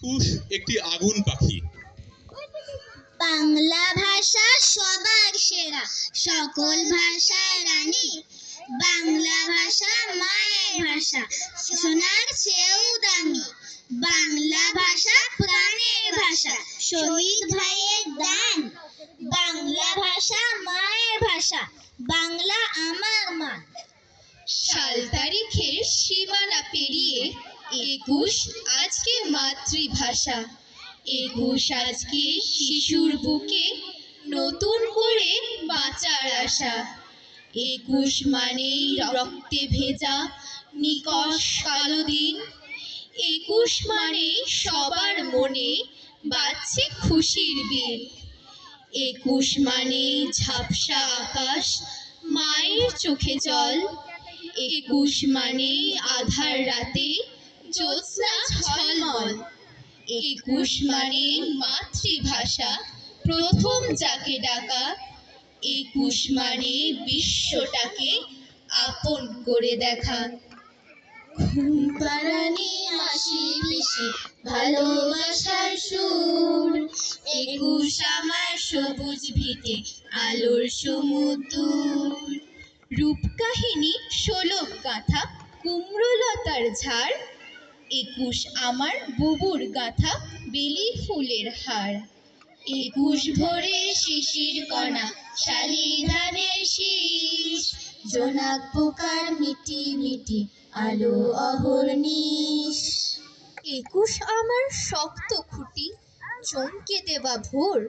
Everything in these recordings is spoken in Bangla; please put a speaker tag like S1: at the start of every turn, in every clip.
S1: একুশ একটি আগুন পাখি।
S2: বাংলা ভাষা সবার সেরা, সকল ভাষার রানী। বাংলা ভাষা মায়ের ভাষা, সোনার চেয়েও দামি। বাংলা ভাষা প্রাণের ভাষা, শহীদ ভাইয়ের দান। বাংলা ভাষা মায়ের ভাষা, বাংলা আমার মা।
S3: সাল তারিখের সীমানা পেরিয়ে 21 আজকে মাতৃভাষা। 21 আজকে শিশুর বুকে নতুন করে বাঁচার আশা। 21 মানেই রক্তে ভেজা নিকষ কালো দিন। 21 মানেই সবার মনে বাজছে খুশির বিন। 21 মানেই ঝাপসা আকাশ, মায়ের চোখে জল। 21 মানেই আধার রাতে জ্যোৎস্না ঝলমল। 21 মানে মাতৃভাষা, প্রথম যাকে ডাকা। 21 মানে বিশ্বটাকে আপন করে দেখা। ঘুম পাড়ানি মাসি পিসি ভালোবাসার সুর। 21 আমার সবুজ ভিটে আলোর সমুদ্র। রূপকাহিনী শোলক গাথা কুমড়োলতার ঝাড়। 21 আমার বুবুর গাথা বেলি ফুলের হার। 21 ভোরে শিশির কণা শালি ধানের শীষ। জোনাক পোকার মিটি মিটি আলো অহর্নিশ। 21 আমার শক্ত খুঁটি চমকে দেওয়া ভোর।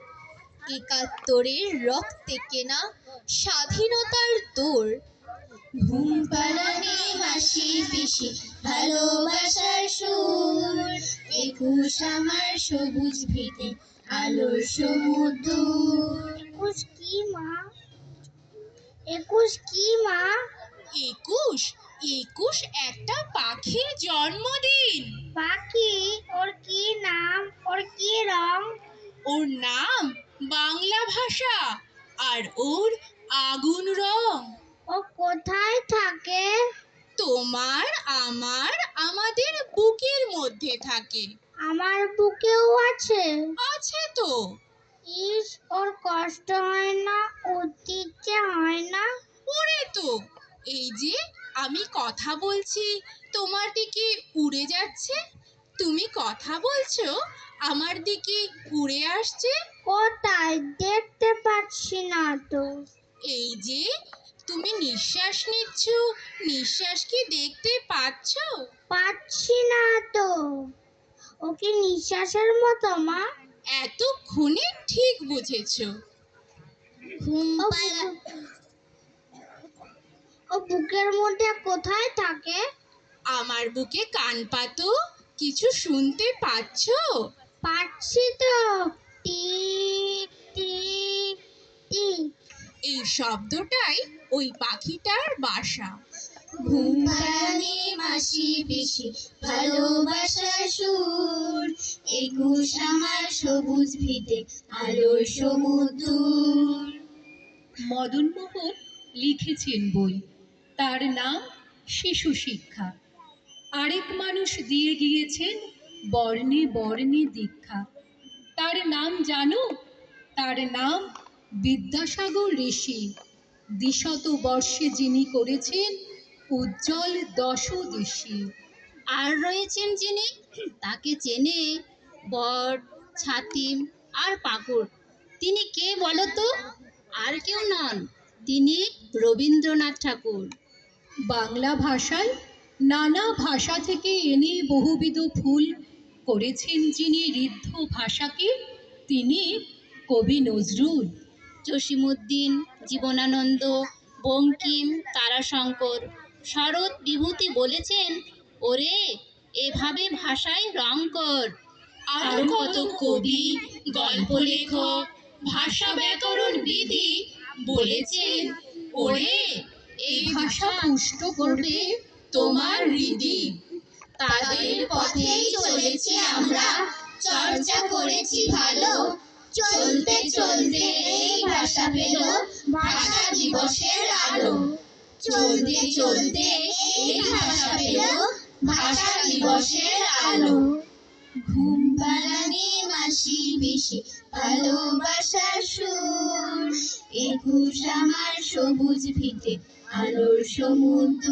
S3: 71 রক্তে কেনা স্বাধীনতার দৌড়। ঘুম পাড়ানি মাসি পিসি ভালোবাসার সুর। 21 আমার সবুজ ভিটে আলোর সমুদ্র।
S2: 21 কি মা? 21 কি মা?
S3: 21 একটা পাখির জন্মদিন।
S2: পাখি? ওর কি নাম, ওর কি রং?
S3: ওর নাম বাংলা ভাষা, আর ওর আগুন রং।
S2: ও কোথায় থাকে?
S3: তোমার আমার আমাদের বুকের মধ্যে থাকে।
S2: আমার বুকেও আছে।
S3: আছে তো।
S2: ইস, ওর কষ্ট হয় না, উঠতে ইচ্ছে হয় না?
S3: ওরে তো, এই যে আমি কথা বলছি তোমার দিকে উড়ে যাচ্ছে, তুমি কথা বলছো আমার দিকে উড়ে আসছে।
S2: কোথায়? দেখতে পাচ্ছি না তো।
S3: এই যে তুমি নিঃশ্বাস নিচ্ছ, নিঃশ্বাস কি দেখতে পাচ্ছো?
S2: পাচ্ছি না তো। ও কি নিঃশ্বাসের মতো মা?
S3: এতক্ষণে ঠিক বুঝেছো।
S2: ঘুম ও বুকের মধ্যে কোথায় থাকে?
S3: আমার বুকে কান পাতো, কিছু শুনতে পাচ্ছো?
S2: পাচ্ছি তো। Tick tick tick.
S3: এই শব্দটাই ওই পাখিটার বাসা।
S2: ঘুম পাড়ানি মাসি পিসি ভালোবাসার সুর। 21 আমার সবুজ ভিটে আলোর সমুদ্র।
S4: মদনমোহন লিখেছেন বই, তার নাম শিশু শিক্ষা। আরেক মানুষ দিয়ে গিয়েছেন বর্ণে বর্ণে দীক্ষা। তার নাম জানো? তার নাম বিদ্যাসাগর ঋষি। দ্বিশত বর্ষে যিনি করেছেন উজ্জ্বল দশদিশি।
S5: আর রয়েছেন যিনি, তাকে চেনে বট, ছাতিম আর পাকড়। তিনি কে বলো তো? আর কেউ নন, তিনি রবীন্দ্রনাথ ঠাকুর।
S4: বাংলা ভাষায় নানা ভাষা থেকে এনে বহুবিধ ফুল করেছেন যিনি ঋদ্ধ ভাষাকে, তিনি কবি নজরুল।
S5: জসীমউদ্দিন, জীবনানন্দ, বঙ্কিম, তারাশঙ্কর, শরৎ বিভূতি বলেছেন, ওরে এভাবে ভাষায় রং কর।
S3: আরো কত কবি, গল্প লেখক, ভাষা ব্যাকরণ বিধি বলেছেন, ওরে
S4: এই ভাষা পুষ্ট করবে
S3: তোমার হৃদি। তাদের পথেই চলেছি আমরা, চর্চা করেছি ভালো। চলতে চলতে এই ভাষা পেল ভাষা দিবসের আলো। চলতে চলতে এই ভাষা পেল ভাষা দিবসের আলো।
S4: ঘুম
S5: বারানি মাসি বেশি ভালোবাসার সুর, 21 আমার সবুজ ভিটে আলোর সমুদ্র।